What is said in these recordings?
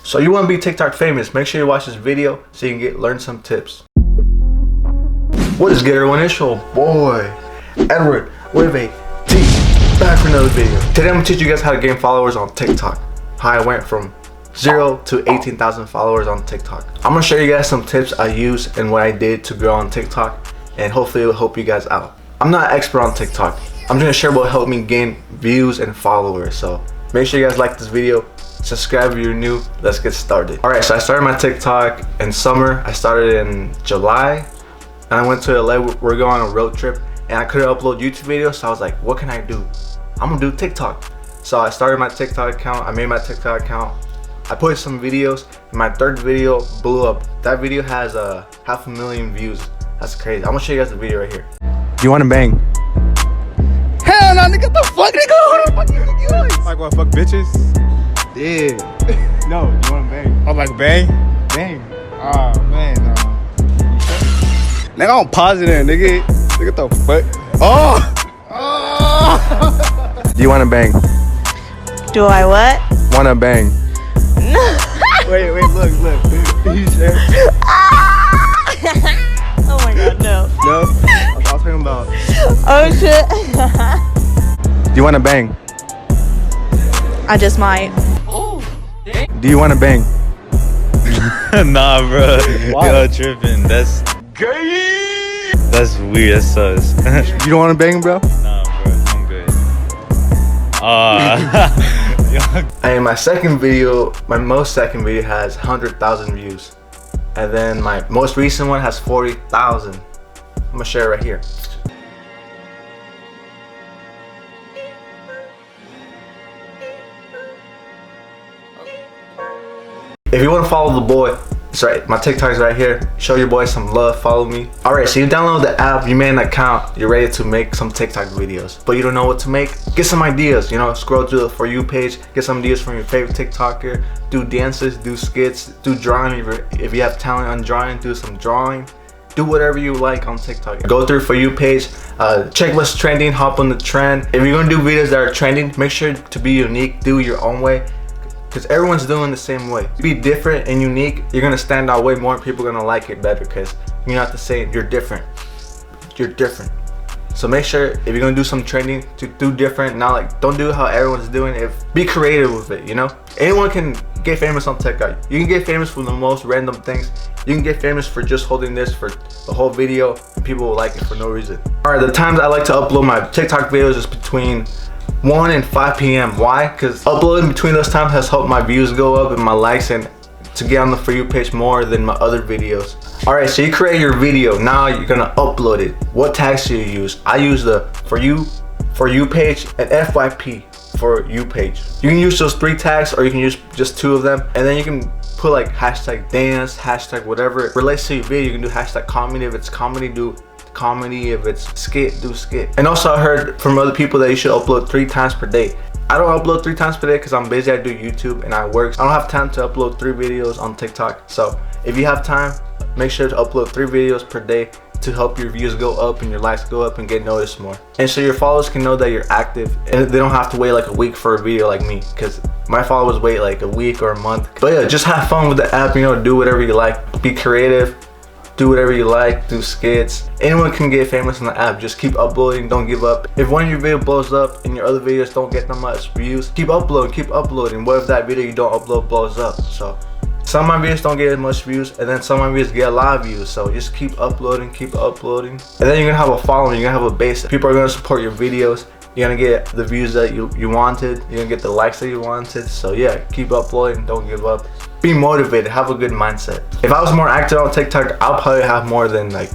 So you want to be TikTok famous, make sure you watch this video so you can learn some tips. What is good, everyone? It's your boy Edward with a T, back for another video. Today I'm going to teach you guys how to gain followers on TikTok. How I went from 0 to 18,000 followers on TikTok. I'm going to show you guys some tips I use and what I did to grow on TikTok, and hopefully it will help you guys out. I'm not an expert on TikTok. I'm going to share what helped me gain views and followers. So make sure you guys like this video. Subscribe if you're new. Let's get started. Alright, so I started my TikTok in summer. I started in July and I went to LA. We're going on a road trip and I couldn't upload YouTube videos, so I was like, what can I do? I'm gonna do TikTok. So I started my TikTok account. I made my TikTok account. I put some videos and my third video blew up. That video has 500,000 views. That's crazy. I'm gonna show you guys the video right here. Do you wanna bang? Hell no, nigga, what the fuck, nigga? What the fuck you doing? Like what, fuck bitches? Yeah. No, you wanna bang? I'm like, bang? Bang. Ah, man, no. Nigga, I'm positive, nigga. Nigga, what the fuck? Oh! Oh! Do you wanna bang? Do I what? Wanna bang? Wait, look. You said? Oh my god, no. No? I was talking about. Oh shit. Do you wanna bang? I just might. Do you wanna bang? Nah, bro. Why? You're tripping. That's gay. That's weird. That sus. You don't wanna bang, bro? Nah, bro. I'm good. And my second video, my most second video has 100,000 views. And then my most recent one has 40,000. I'm gonna share it right here. If you want to follow the boy, it's right, my TikTok's right here. Show your boy some love, follow me. Alright, so you download the app, you made an account, you're ready to make some TikTok videos, but you don't know what to make? Get some ideas, you know, scroll through the For You page, get some ideas from your favorite TikToker, do dances, do skits, do drawing. If you have talent on drawing, do some drawing. Do whatever you like on TikTok. Go through For You page, check what's trending, hop on the trend. If you're gonna do videos that are trending, make sure to be unique, do it your own way. Because everyone's doing the same way. Be different and unique, you're gonna stand out way more and people are gonna like it better because you're not the same, you're different. You're different. So make sure if you're gonna do some trending to do different, not like, don't do how everyone's doing. Be creative with it, you know? Anyone can get famous on TikTok. You can get famous for the most random things. You can get famous for just holding this for the whole video and people will like it for no reason. Alright, the times I like to upload my TikTok videos is between 1 and 5 p.m. Why? Because uploading between those times has helped my views go up and my likes and to get on the For You page more than my other videos. Alright, so you create your video. Now you're gonna upload it. What tags do you use? I use the For You page and FYP For You page. You can use those 3 tags or you can use just 2 of them. And then you can put like hashtag dance, hashtag whatever relates to your video. You can do hashtag comedy. If it's comedy, do comedy. If it's skit, do skit. And also I heard from other people that you should upload 3 times per day. I don't upload 3 times per day because I'm busy. I do YouTube and I work. I don't have time to upload 3 videos on TikTok. So if you have time, make sure to upload 3 videos per day to help your views go up and your likes go up and get noticed more. And so your followers can know that you're active and they don't have to wait like a week for a video like me, because my followers wait like a week or a month. But yeah, just have fun with the app, you know, do whatever you like, be creative. Do whatever you like, do skits. Anyone can get famous on the app. Just keep uploading, don't give up. If one of your videos blows up and your other videos don't get that much views, keep uploading. What if that video you don't upload blows up? So some of my videos don't get as much views and then some of my videos get a lot of views. So just keep uploading. And then you're gonna have a following, you're gonna have a base. People are gonna support your videos. You're gonna get the views that you wanted. You're gonna get the likes that you wanted. So yeah, keep uploading, don't give up. Be motivated, have a good mindset. If I was more active on TikTok, I'll probably have more than like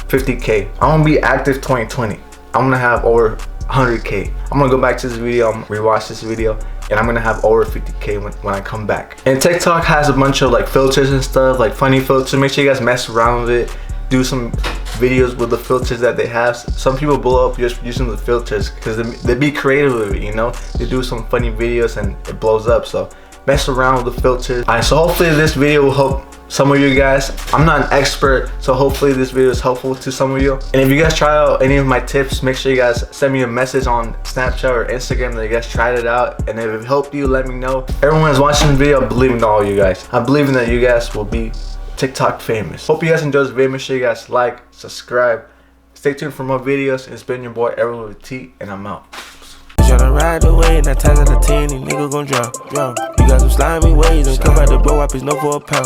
50K. I'm gonna be active 2020. I'm gonna have over 100K. I'm gonna go back to this video, I'm gonna rewatch this video, and I'm gonna have over 50K when I come back. And TikTok has a bunch of like filters and stuff, like funny filters. Make sure you guys mess around with it. Do some videos with the filters that they have. Some people blow up just using the filters because they be creative with it, you know? They do some funny videos and it blows up, so mess around with the filters. Alright, so hopefully this video will help some of you guys. I'm not an expert, so hopefully this video is helpful to some of you. And if you guys try out any of my tips, make sure you guys send me a message on Snapchat or Instagram that you guys tried it out. And if it helped you, let me know. Everyone that's watching the video, I believe in all you guys. I believe in that you guys will be TikTok famous. Hope you guys enjoyed this video. Make sure you guys like, subscribe. Stay tuned for more videos. It's been your boy Errol with T, and I'm out. Tryna ride the way, 9 times out of 10, these niggas gon' drop. You got some slimy ways, and come out the blow up, it's no for a pound.